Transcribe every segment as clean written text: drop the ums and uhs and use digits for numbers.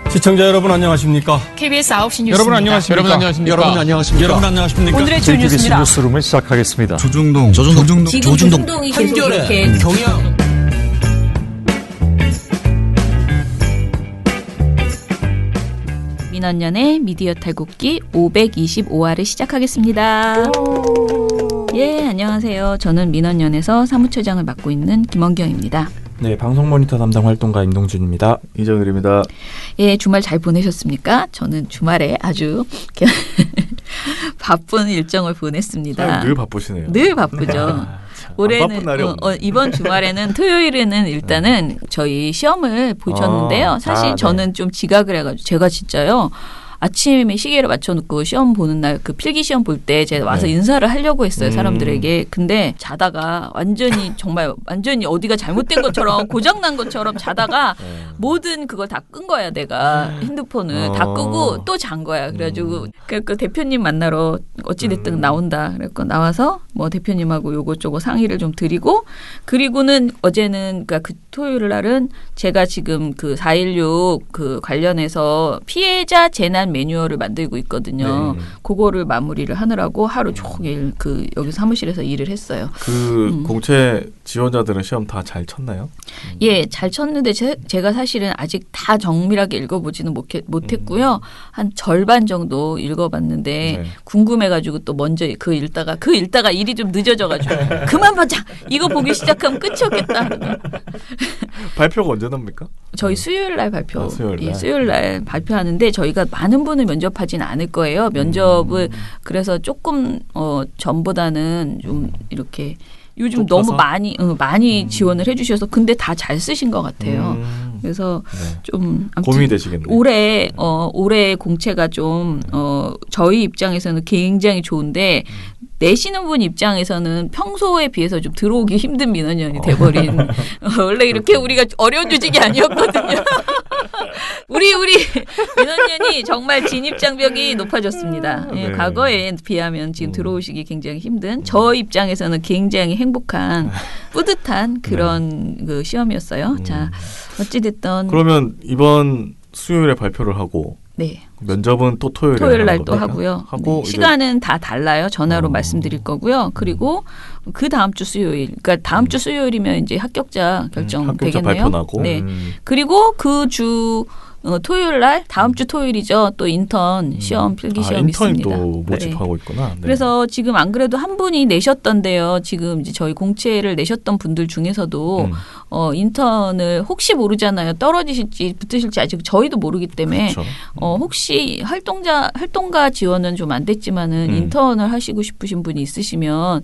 시청자 여러분 안녕하십니까? KBS 9시 뉴스 여러분 안녕하십니까? 여러분 안녕하십니까? 여러분 안녕하십니까? 오늘의 주요 KBS 뉴스입니다. 뉴스룸을 시작하겠습니다. 조중동 지금 조중동이 계속 이렇게 경영 민원연의 미디어 탈곡기 525화를 시작하겠습니다. 예, 안녕하세요. 저는 민원연에서 사무처장을 맡고 있는 김원경입니다. 네, 방송 모니터 담당 활동가 임동준입니다. 이정일입니다. 예, 주말 잘 보내셨습니까? 저는 주말에 아주 바쁜 일정을 보냈습니다. 늘 바쁘시네요. 늘 바쁘죠. 올해는 바쁜 날이 없네. 이번 주말에는 토요일에는 일단은 저희 시험을 보셨는데요. 사실 네. 저는 좀 지각을 해가지고 제가 진짜요. 아침에 시계를 맞춰놓고 시험 보는 날 그 필기 시험 볼 때 제가 와서 네. 인사를 하려고 했어요, 사람들에게. 근데 자다가 완전히 정말 완전히 어디가 잘못된 것처럼 고장난 것처럼 자다가 모든 그걸 다 끈 거야, 내가 핸드폰을 다 끄고 또 잔 거야. 그래가지고 그 대표님 만나러 어찌됐든 나온다. 그래서 나와서 뭐 대표님하고 요거저거 상의를 좀 드리고 그리고는 어제는 그러니까 그 토요일 날은 제가 지금 그 4.16 그 관련해서 피해자 재난 매뉴얼을 만들고 있거든요. 네. 그거를 마무리를 하느라고 하루 종일 그 여기 사무실에서 일을 했어요. 그 공채 지원자들은 시험 다 잘 쳤나요? 예, 잘 쳤는데 제가 사실은 아직 다 정밀하게 읽어보지는 못했고요. 한 절반 정도 읽어봤는데 네. 궁금해가지고 또 먼저 그 읽다가 일이 좀 늦어져가지고 그만 보자. 이거 보기 시작하면 끝이 없겠다. 발표가 언제 납니까? 저희 수요일 날 발표. 수요일 날. 예, 수요일 날 발표하는데 저희가 많은 분을 면접하진 않을 거예요. 면접을 그래서 조금 전보다는 좀 이렇게 요즘 좁혀서? 너무 많이 지원을 해주셔서 근데 다 잘 쓰신 것 같아요. 그래서 네. 좀 아무튼 고민이 되시겠네요. 올해 공채가 좀 저희 입장에서는 굉장히 좋은데 내시는 분 입장에서는 평소에 비해서 좀 들어오기 힘든 민원연이 돼버린 원래 이렇게 우리가 어려운 조직이 아니었거든요. 우리 민원연이 정말 진입 장벽이 높아졌습니다. 예, 네. 과거에 비하면 지금 들어오시기 굉장히 힘든 저 입장에서는 굉장히 행복한 뿌듯한 그런 그 시험이었어요. 자, 어찌됐든 그러면 이번 수요일에 발표를 하고 네. 면접은 또 토요일 날 또 하고요. 하고 네. 시간은 다 달라요. 전화로 말씀드릴 거고요. 그리고 그 다음 주 수요일, 그러니까 다음 주 수요일이면 이제 합격자 결정 합격자 되겠네요. 발표 나고. 네. 그리고 그 주 토요일 날 다음 주 토요일이죠. 또 인턴 시험 필기 시험 인턴이 있습니다. 또 모집하고 있구나. 네. 그래서 지금 안 그래도 한 분이 내셨던데요. 지금 이제 저희 공채를 내셨던 분들 중에서도 인턴을 혹시 모르잖아요. 떨어지실지 붙으실지 아직 저희도 모르기 때문에 그렇죠. 혹시 활동가 지원은 좀 안 됐지만은 인턴을 하시고 싶으신 분이 있으시면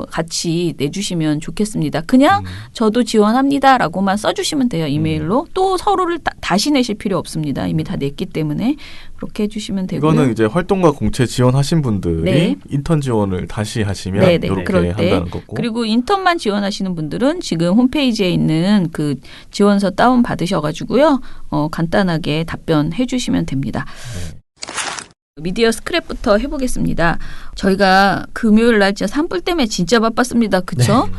같이 내주시면 좋겠습니다. 그냥 저도 지원합니다라고만 써주시면 돼요. 이메일로. 또 서로를 다시 내실 필요 없습니다. 이미 다 냈기 때문에 그렇게 해주시면 되고요. 이거는 이제 활동가 공채 지원하신 분들이 네. 인턴 지원을 다시 하시면 네네. 이렇게 그럴 때. 한다는 거고. 그리고 인턴만 지원하시는 분들은 지금 홈페이지에 있는 그 지원서 다운 받으셔가지고요. 간단하게 답변해 주시면 됩니다. 미디어 스크랩부터 해보겠습니다. 저희가 금요일 날 진짜 산불 때문에 진짜 바빴습니다. 그쵸?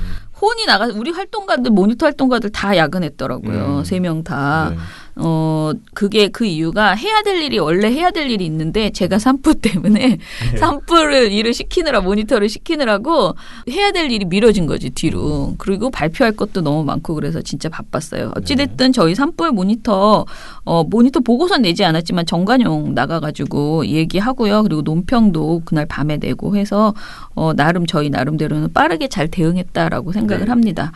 혼이 나가 우리 활동가들 모니터 활동가들 다 야근했더라고요. 3명 다. 네. 그게 그 이유가 원래 해야 될 일이 있는데 제가 산불 때문에 산불을 일을 모니터를 시키느라고 해야 될 일이 미뤄진 거지, 뒤로. 그리고 발표할 것도 너무 많고 그래서 진짜 바빴어요. 어찌됐든 저희 산불 모니터 보고서 내지 않았지만 정관용 나가가지고 얘기하고요. 그리고 논평도 그날 밤에 내고 해서 저희 나름대로는 빠르게 잘 대응했다라고 생각을 합니다.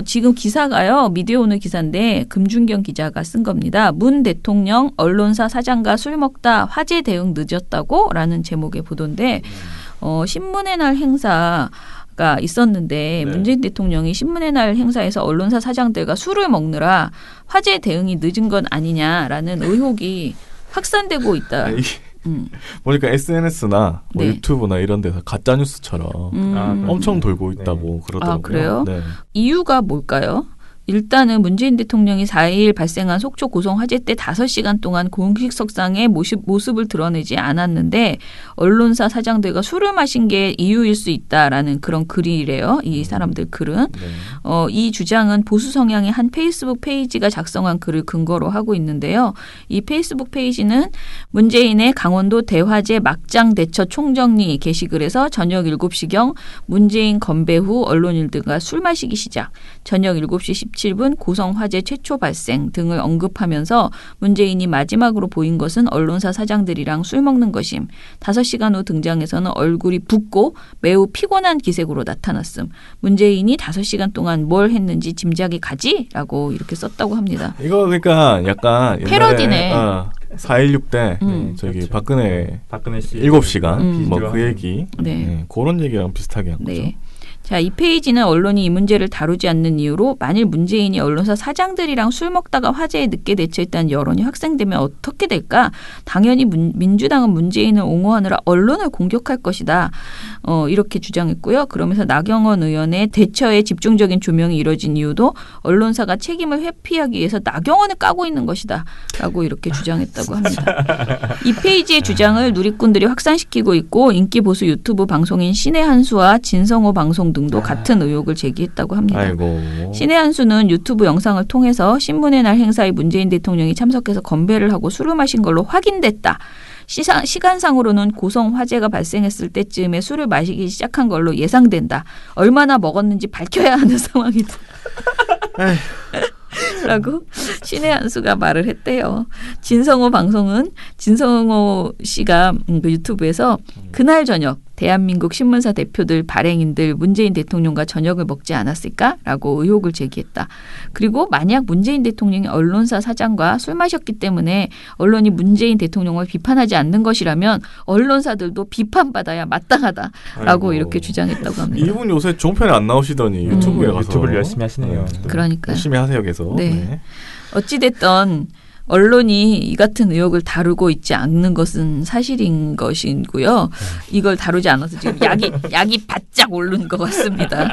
지금 기사가요. 미디어 오늘 기사인데 금준경 기자가 쓴 겁니다. 문 대통령 언론사 사장과 술 먹다 화재 대응 늦었다고? 라는 제목의 보도인데 신문의 날 행사가 있었는데 문재인 대통령이 신문의 날 행사에서 언론사 사장들과 술을 먹느라 화재 대응이 늦은 건 아니냐라는 의혹이 확산되고 있다. 보니까 SNS나 뭐 네. 유튜브나 이런 데서 가짜 뉴스처럼 엄청 돌고 있다고 그러더라고요. 아, 그래요? 네. 이유가 뭘까요? 일단은 문재인 대통령이 4일 발생한 속초 고성 화재 때 5시간 동안 공식석상에 모습을 드러내지 않았는데 언론사 사장들과 술을 마신 게 이유일 수 있다라는 그런 글이래요. 이 사람들 글은. 이 주장은 보수 성향의 한 페이스북 페이지가 작성한 글을 근거로 하고 있는데요. 이 페이스북 페이지는 문재인의 강원도 대화재 막장 대처 총정리 게시글에서 저녁 7시경 문재인 건배 후 언론 일들과 술 마시기 시작. 저녁 7시 17분 고성 화재 최초 발생 등을 언급하면서 문재인이 마지막으로 보인 것은 언론사 사장들이랑 술 먹는 것임. 5시간 후 등장해서는 얼굴이 붓고 매우 피곤한 기색으로 나타났음. 문재인이 5시간 동안 뭘 했는지 짐작이 가지? 라고 이렇게 썼다고 합니다. 이거 그러니까 약간 패러디네. 4.16 때 저기 그렇죠. 박근혜 씨 7시간 뭐 비디오 그 얘기 네. 그런 얘기랑 비슷하게 한 거죠. 네. 자, 이 페이지는 언론이 이 문제를 다루지 않는 이유로 만일 문재인이 언론사 사장들이랑 술 먹다가 화재에 늦게 대처했다는 여론이 확산되면 어떻게 될까? 당연히 민주당은 문재인을 옹호하느라 언론을 공격할 것이다. 이렇게 주장했고요. 그러면서 나경원 의원의 대처에 집중적인 조명이 이뤄진 이유도 언론사가 책임을 회피하기 위해서 나경원을 까고 있는 것이다. 라고 이렇게 주장했다고 합니다. 이 페이지의 주장을 누리꾼들이 확산시키고 있고 인기 보수 유튜브 방송인 신의 한수와 진성호 방송 등도 같은 의혹을 제기했다고 합니다. 아이고. 신의 한수는 유튜브 영상을 통해서 신문의 날 행사에 문재인 대통령이 참석해서 건배를 하고 술을 마신 걸로 확인됐다. 시간상으로는 고성 화재가 발생했을 때쯤에 술을 마시기 시작한 걸로 예상된다. 얼마나 먹었는지 밝혀야 하는 상황이다. 라고 신의 한수가 말을 했대요. 진성호 방송은 진성호 씨가 그 유튜브에서 그날 저녁 대한민국 신문사 대표들 발행인들 문재인 대통령과 저녁을 먹지 않았을까라고 의혹을 제기했다. 그리고 만약 문재인 대통령이 언론사 사장과 술 마셨기 때문에 언론이 문재인 대통령을 비판하지 않는 것이라면 언론사들도 비판받아야 마땅하다라고 아이고. 이렇게 주장했다고 합니다. 이분 요새 종편에 안 나오시더니 유튜브에 가서 유튜브를 열심히 하시네요. 그러니까요. 열심히 하세요 계속. 네. 어찌됐든 언론이 이 같은 의혹을 다루고 있지 않는 것은 사실인 것이고요. 이걸 다루지 않아서 지금 약이 바짝 오른 것 같습니다.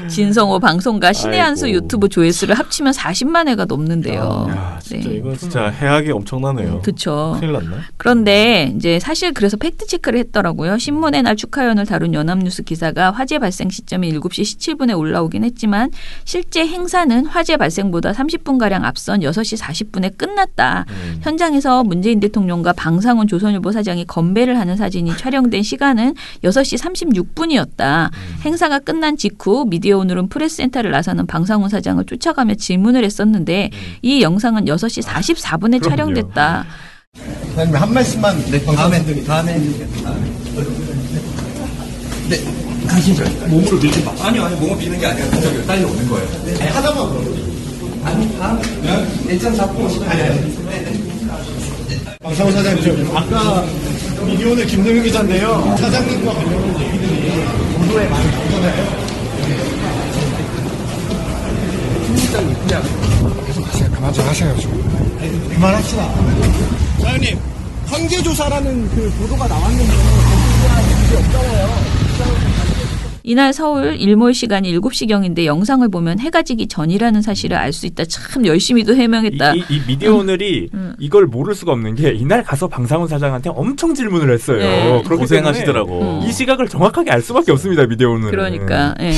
진성호 방송과 신의 한수 아이고. 유튜브 조회수를 합치면 40만 회가 넘는데요. 야, 진짜 네. 이거 진짜 해악이 엄청나네요. 그렇죠. 큰일 났네. 그런데 이제 사실 그래서 팩트 체크를 했더라고요. 신문의 날 축하연을 다룬 연합뉴스 기사가 화재 발생 시점이 7시 17분에 올라오긴 했지만 실제 행사는 화재 발생보다 30분가량 앞선 6시 40분에 끝났다. 현장에서 문재인 대통령과 방상훈 조선일보 사장이 건배를 하는 사진이 촬영된 시간은 6시 36분이었다. 행사가 끝난 직후 미디어오늘은 프레스센터를 나서는 방상훈 사장을 쫓아가며 질문을 했었는데 이 영상은 6시 44분에 촬영됐다. 사장님 한 말씀만 다음에 네 가시죠. 몸으로 밀지 마. 아니요, 몸을 미는 게 아니라 저기 딸려오는 거예요. 네, 하다만 그러고. 아니 다음 일정 잡고 오시면 방상훈 사장님 저 아까 미디어오늘 김동윤 기자인데요. 사장님과 관련된 얘기들이 보도에 많이 나오잖아요. 팀장님 그냥 계속 하세요. 그만 좀 하세요 좀. 그만합시다. 사장님 황제조사라는 그 보도가 나왔는데 거기에 문제 없잖아요. 이날 서울 일몰 시간이 7시경인데 영상을 보면 해가 지기 전이라는 사실을 알 수 있다. 참 열심히도 해명했다. 이 미디어오늘이 이걸 모를 수가 없는 게 이날 가서 방상훈 사장한테 엄청 질문을 했어요. 네. 그렇기 고생하시더라고. 때문에 이 시각을 정확하게 알 수밖에 없습니다. 미디어오늘은. 그러니까 예.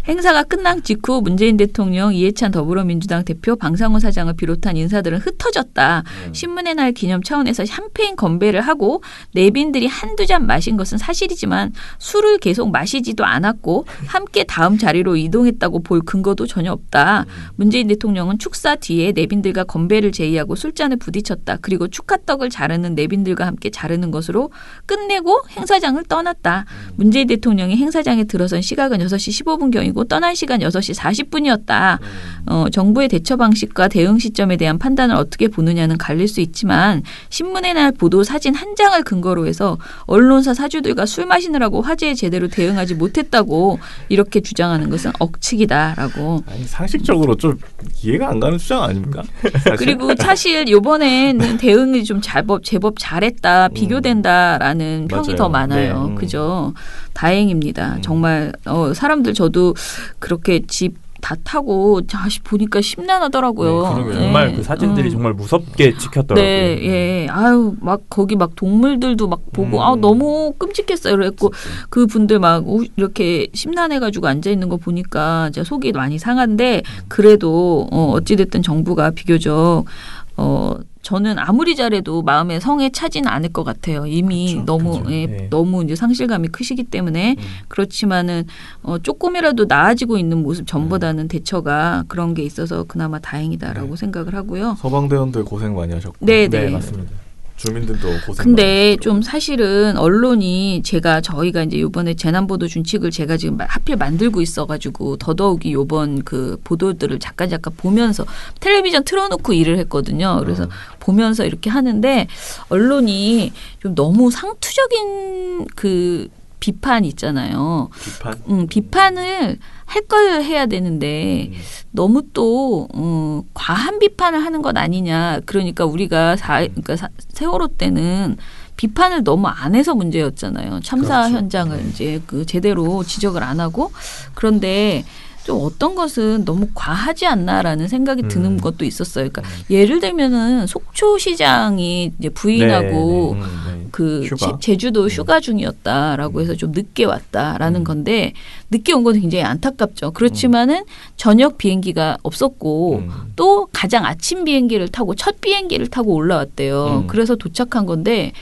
행사가 끝난 직후 문재인 대통령, 이해찬 더불어민주당 대표, 방상훈 사장을 비롯한 인사들은 흩어졌다. 신문의 날 기념 차원에서 샴페인 건배를 하고 내빈들이 한두 잔 마신 것은 사실이지만 술을 계속 마시지도 않았고 함께 다음 자리로 이동했다고 볼 근거도 전혀 없다. 문재인 대통령은 축사 뒤에 내빈들과 건배를 제의하고 술잔을 부딪혔다. 그리고 축하떡을 자르는 내빈들과 함께 자르는 것으로 끝내고 행사장을 떠났다. 문재인 대통령이 행사장에 들어선 시각은 6시 15분경이고 떠난 시간 6시 40분이었다. 정부의 대처 방식과 대응 시점에 대한 판단을 어떻게 보느냐는 갈릴 수 있지만 신문의 날 보도 사진 한 장을 근거로 해서 언론사 사주들과 술 마시느라고 화재에 제대로 대응하지 못했다고 이렇게 주장하는 것은 억측이다라고. 아니, 상식적으로 좀 이해가 안 가는 주장 아닙니까? 사실? 그리고 사실 이번에는 대응이 좀 제법 잘했다, 비교된다라는 평이 맞아요. 더 많아요. 네. 그죠? 다행입니다. 정말 사람들 저도 그렇게 집 다 타고 다시 보니까 심란하더라고요. 네, 그러게요. 정말 그 사진들이 정말 무섭게 찍혔더라고요. 네, 예. 아유, 막 거기 막 동물들도 막 보고 너무 끔찍했어요. 그랬고 그 분들 막 이렇게 심란해가지고 앉아 있는 거 보니까 진짜 속이 많이 상한데 그래도 어찌됐든 정부가 비교적 저는 아무리 잘해도 마음의 성에 차지는 않을 것 같아요. 이미 그쵸, 너무 그쵸. 네. 너무 이제 상실감이 크시기 때문에 그렇지만은 조금이라도 나아지고 있는 모습 전보다는 대처가 그런 게 있어서 그나마 다행이다라고 생각을 하고요. 소방대원들 고생 많이 하셨고. 네, 네, 네. 맞습니다. 주민들도 고생 근데 많이 하셨고. 좀 사실은 언론이 저희가 이제 이번에 재난보도 준칙을 제가 지금 하필 만들고 있어가지고 더더욱이 이번 그 보도들을 잠깐 보면서 텔레비전 틀어놓고 일을 했거든요. 그래서 보면서 이렇게 하는데 언론이 좀 너무 상투적인 그 비판 있잖아요. 비판? 비판을 할 걸 해야 되는데 너무 또 과한 비판을 하는 것 아니냐. 그러니까 우리가 세월호 때는 비판을 너무 안 해서 문제였잖아요. 참사 그렇죠. 현장을 이제 그 제대로 지적을 안 하고 그런데 좀 어떤 것은 너무 과하지 않나라는 생각이 드는 것도 있었어요. 그러니까 예를 들면은 속초시장이 이제 부인하고 그 휴가. 제주도 휴가 중이었다라고 해서 좀 늦게 왔다라는 건데 늦게 온 건 굉장히 안타깝죠. 그렇지만은 저녁 비행기가 없었고 또 가장 아침 비행기를 타고 첫 비행기를 타고 올라왔대요. 그래서 도착한 건데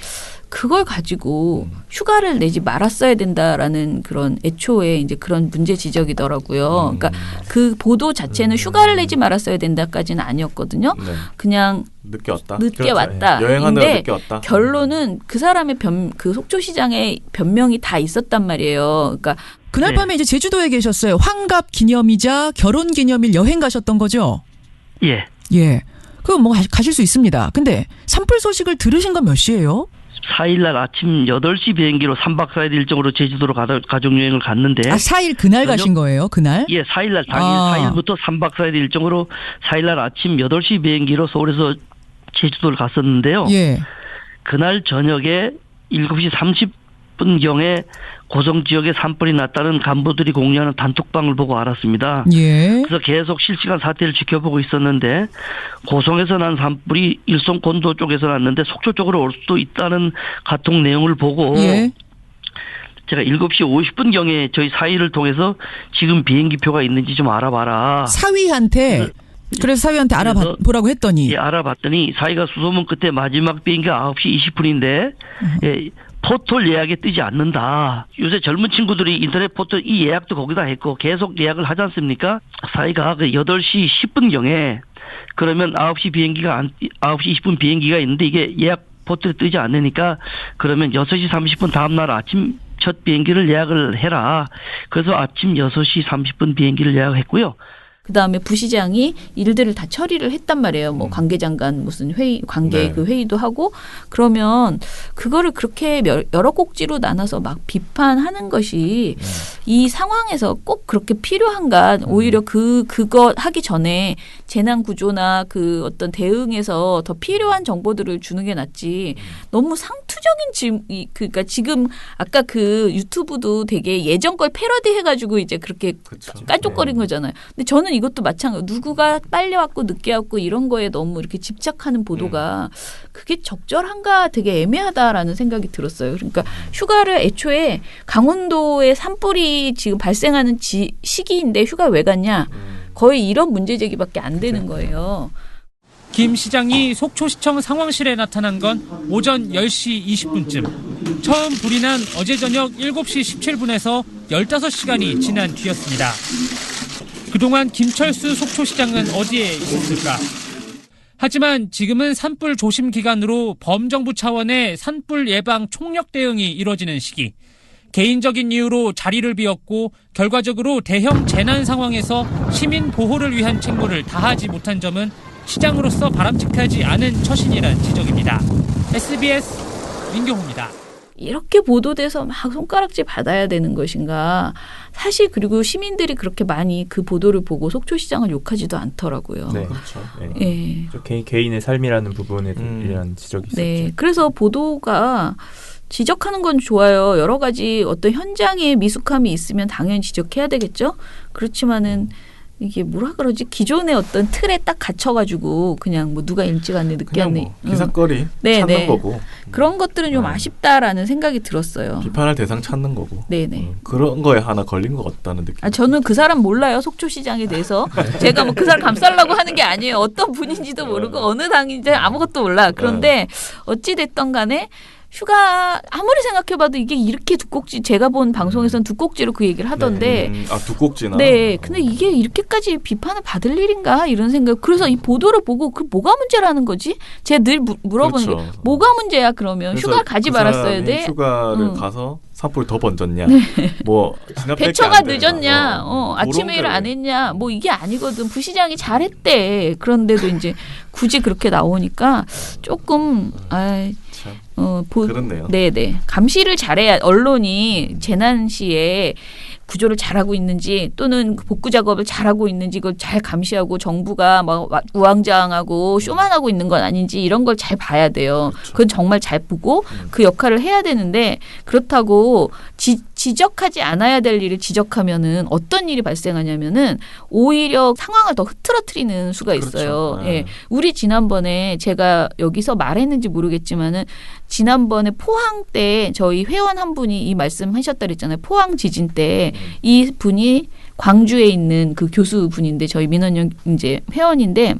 그걸 가지고 휴가를 내지 말았어야 된다라는 그런 애초에 이제 그런 문제 지적이더라고요. 그러니까 그 보도 자체는 휴가를 내지 말았어야 된다까지는 아니었거든요. 네. 그냥 늦게 왔다. 늦게 그렇죠. 왔다. 여행하느라 근데 늦게 왔다. 결론은 그 사람의 그 속초시장의 변명이 다 있었단 말이에요. 그러니까 그날 밤에 이제 제주도에 계셨어요. 환갑 기념이자 결혼 기념일 여행 가셨던 거죠? 예. 예. 그럼 뭐 가실 수 있습니다. 근데 산불 소식을 들으신 건 몇 시예요? 4일날 아침 8시 비행기로 3박 4일 일정으로 제주도로 가족여행을 갔는데. 4일 그날 가신 거예요? 그날? 예, 4일날 당일 4일부터 3박 4일 일정으로 4일날 아침 8시 비행기로 서울에서 제주도를 갔었는데요. 예. 그날 저녁에 7시 30분경에 고성 지역에 산불이 났다는 간부들이 공유하는 단톡방을 보고 알았습니다. 예. 그래서 계속 실시간 사태를 지켜보고 있었는데 고성에서 난 산불이 일송 곤도 쪽에서 났는데 속초 쪽으로 올 수도 있다는 카톡 내용을 보고 예. 제가 7시 50분경에 저희 사위를 통해서 지금 비행기표가 있는지 좀 알아봐라. 사위한테 그래서 사위한테 알아보라고 했더니 예, 알아봤더니 사위가 수소문 끝에 마지막 비행기가 9시 20분인데 예, 포털 예약에 뜨지 않는다. 요새 젊은 친구들이 인터넷 포털 이 예약도 거기다 했고 계속 예약을 하지 않습니까? 사이가 그 8시 10분경에 그러면 9시 20분 비행기가 있는데 이게 예약 포털에 뜨지 않으니까 그러면 6시 30분 다음날 아침 첫 비행기를 예약을 해라. 그래서 아침 6시 30분 비행기를 예약했고요. 그다음에 부시장이 일들을 다 처리를 했단 말이에요. 뭐 관계장관 무슨 회의, 관계 그 회의도 하고 그러면 그거를 그렇게 여러 꼭지로 나눠서 막 비판하는 것이 이 상황에서 꼭 그렇게 필요한가? 오히려 그거 하기 전에 재난 구조나 그 어떤 대응에서 더 필요한 정보들을 주는 게 낫지. 너무 상투적인 그러니까 지금 아까 그 유튜브도 되게 예전 걸 패러디 해가지고 이제 그렇게 깐족거린 거잖아요. 근데 저는 이것도 마찬가지. 누구가 빨리 왔고 늦게 왔고 이런 거에 너무 이렇게 집착하는 보도가 그게 적절한가 되게 애매하다라는 생각이 들었어요. 그러니까 휴가를 애초에 강원도에 산불이 지금 발생하는 시기인데 휴가 왜 갔냐? 거의 이런 문제 제기밖에 안 되는 거예요. 김 시장이 속초시청 상황실에 나타난 건 오전 10시 20분쯤. 처음 불이 난 어제 저녁 7시 17분에서 15시간이 지난 뒤였습니다. 그동안 김철수 속초시장은 어디에 있었을까? 하지만 지금은 산불 조심 기간으로 범정부 차원의 산불 예방 총력 대응이 이뤄지는 시기. 개인적인 이유로 자리를 비웠고 결과적으로 대형 재난 상황에서 시민 보호를 위한 책무를 다하지 못한 점은 시장으로서 바람직하지 않은 처신이란 지적입니다. SBS 민경호입니다. 이렇게 보도돼서 막 손가락질 받아야 되는 것인가. 사실 그리고 시민들이 그렇게 많이 그 보도를 보고 속초시장을 욕하지도 않더라고요. 네, 그렇죠. 네. 개인의 삶이라는 부분에 대한 지적이 있었죠. 네, 그래서 보도가 지적하는 건 좋아요. 여러 가지 어떤 현장에 미숙함이 있으면 당연히 지적해야 되겠죠. 그렇지만은 이게 뭐라 그러지? 기존의 어떤 틀에 딱 갇혀가지고 그냥 뭐 누가 일찍 왔네 늦게 그냥 왔네. 뭐 기사거리 네, 찾는 네. 거고. 그런 것들은 좀 아쉽다라는 생각이 들었어요. 비판할 대상 찾는 거고. 네네. 그런 거에 하나 걸린 것 같다는 느낌. 아, 저는 그 사람 몰라요. 속초시장에 대해서. 제가 뭐 그 사람 감싸려고 하는 게 아니에요. 어떤 분인지도 모르고 어느 당인지 아무것도 몰라. 그런데 어찌됐던 간에 휴가 아무리 생각해봐도 이게 이렇게 두꼭지 제가 본 방송에서는 두꼭지로 그 얘기를 하던데 두꼭지나. 네, 근데 이게 이렇게까지 비판을 받을 일인가 이런 생각. 그래서 이 보도를 보고 그 뭐가 문제라는 거지? 제가 늘 물어보는 그렇죠. 게 뭐가 문제야 그러면 휴가 가지 말았어야 돼. 휴가를 가서 산불 더 번졌냐? 뭐 배처가 늦었냐? 아침에 일 안 했냐? 뭐 이게 아니거든. 부시장이 잘했대. 그런데도 이제 굳이 그렇게 나오니까 조금 그렇네요. 네네. 감시를 잘해야 언론이 재난 시에 구조를 잘하고 있는지 또는 복구 작업을 잘하고 있는지 이걸 잘 감시하고 정부가 막 우왕좌왕하고 쇼만하고 있는 건 아닌지 이런 걸 잘 봐야 돼요. 그렇죠. 그건 정말 잘 보고 그 역할을 해야 되는데 그렇다고 지적하지 않아야 될 일을 지적하면은 어떤 일이 발생하냐면은 오히려 상황을 더 흐트러뜨리는 수가 있어요. 그렇죠. 예. 우리 지난번에 제가 여기서 말했는지 모르겠지만은 지난번에 포항 때 저희 회원 한 분이 이 말씀하셨다 그랬잖아요. 포항 지진 때 이 분이 광주에 있는 그 교수분인데 저희 민원연 이제 회원인데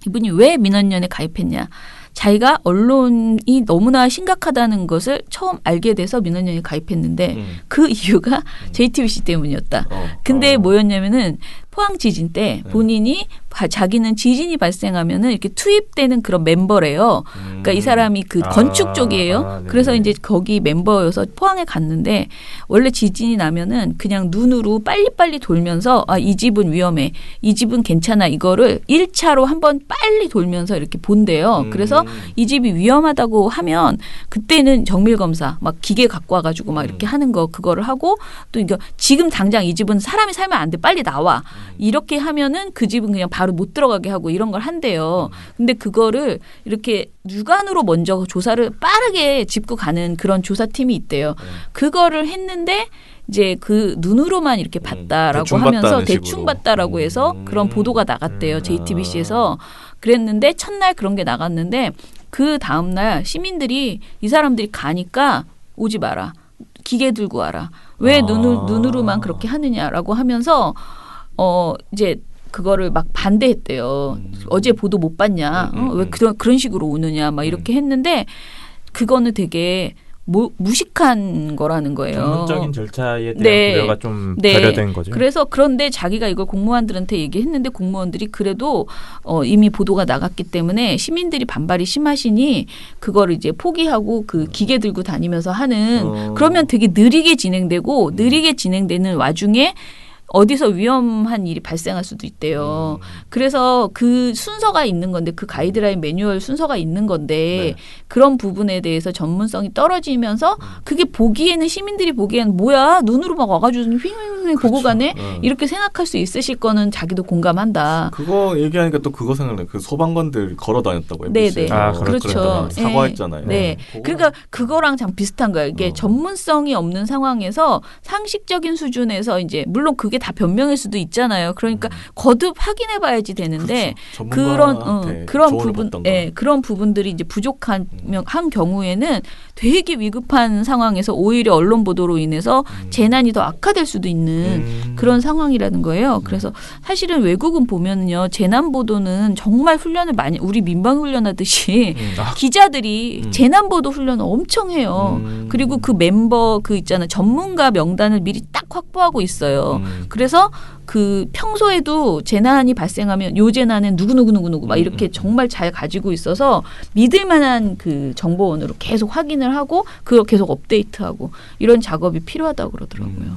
이분이 왜 민원연에 가입했냐. 자기가 언론이 너무나 심각하다는 것을 처음 알게 돼서 민원연에 가입했는데 그 이유가 JTBC 때문이었다. 근데 뭐였냐면은 포항 지진 때 본인이 자기는 지진이 발생하면은 이렇게 투입되는 그런 멤버래요. 그러니까 이 사람이 그 건축 쪽이에요. 그래서 이제 거기 멤버여서 포항에 갔는데 원래 지진이 나면은 그냥 눈으로 빨리빨리 돌면서 이 집은 위험해. 이 집은 괜찮아. 이거를 1차로 한번 빨리 돌면서 이렇게 본대요. 그래서 이 집이 위험하다고 하면 그때는 정밀 검사 막 기계 갖고 와가지고 막 이렇게 하는 거 그거를 하고 또 이거 지금 당장 이 집은 사람이 살면 안 돼. 빨리 나와. 이렇게 하면은 그 집은 그냥 바로 못 들어가게 하고 이런 걸 한대요. 근데 그거를 이렇게 육안으로 먼저 조사를 빠르게 짚고 가는 그런 조사팀이 있대요. 그거를 했는데 이제 그 눈으로만 이렇게 봤다라고 대충 하면서 봤다는 대충 식으로. 봤다라고 해서 그런 보도가 나갔대요. JTBC에서. 그랬는데 첫날 그런 게 나갔는데 그 다음날 시민들이 이 사람들이 가니까 오지 마라. 기계 들고 와라. 왜 눈으로만 그렇게 하느냐라고 하면서 이제 그거를 막 반대했대요. 어제 보도 못 봤냐? 왜 그런 식으로 오느냐? 막 이렇게 했는데 그거는 되게 무식한 거라는 거예요. 전문적인 절차에 대한 네. 고려가 좀 배려된 거죠. 그래서 그런데 자기가 이걸 공무원들한테 얘기했는데 공무원들이 그래도 이미 보도가 나갔기 때문에 시민들이 반발이 심하시니 그거를 이제 포기하고 그 기계 들고 다니면서 하는 그러면 되게 느리게 진행되는 와중에 어디서 위험한 일이 발생할 수도 있대요. 그래서 그 순서가 있는 건데 그 가이드라인 매뉴얼 순서가 있는 건데 그런 부분에 대해서 전문성이 떨어지면서 그게 보기에는 시민들이 보기에는 뭐야 눈으로 막 와가지고 휘휘휘 보고 가네 이렇게 생각할 수 있으실 거는 자기도 공감한다. 그거 얘기하니까 또 그거 생각나요. 그 소방관들 걸어 다녔다고 네네. 그렇죠. 사과했잖아요. 네. 그러니까 그거랑 참 비슷한 거예요. 이게 전문성이 없는 상황에서 상식적인 수준에서 이제 물론 그게 다 변명일 수도 있잖아요. 그러니까 거듭 확인해봐야지 되는데 그렇죠. 그런 부분, 그런 부분들이 이제 부족한 한 경우에는 되게 위급한 상황에서 오히려 언론 보도로 인해서 재난이 더 악화될 수도 있는 그런 상황이라는 거예요. 그래서 사실은 외국은 보면은요 재난 보도는 정말 훈련을 많이 우리 민방 훈련하듯이 기자들이 재난 보도 훈련을 엄청 해요. 그리고 그 멤버 그 있잖아요 전문가 명단을 미리 딱 확보하고 있어요. 그래서 그 평소에도 재난이 발생하면 요 재난은 누구 막 이렇게 정말 잘 가지고 있어서 믿을 만한 그 정보원으로 계속 확인을 하고 그걸 계속 업데이트하고 이런 작업이 필요하다고 그러더라고요.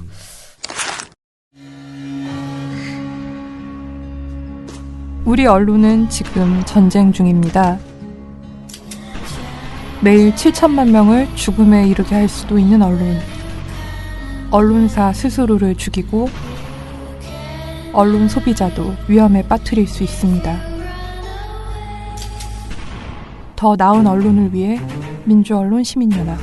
우리 언론은 지금 전쟁 중입니다. 매일 7천만 명을 죽음에 이르게 할 수도 있는 언론. 언론사 스스로를 죽이고 언론 소비자도 위험에 빠뜨릴 수 있습니다. 더 나은 언론을 위해 민주언론 시민연합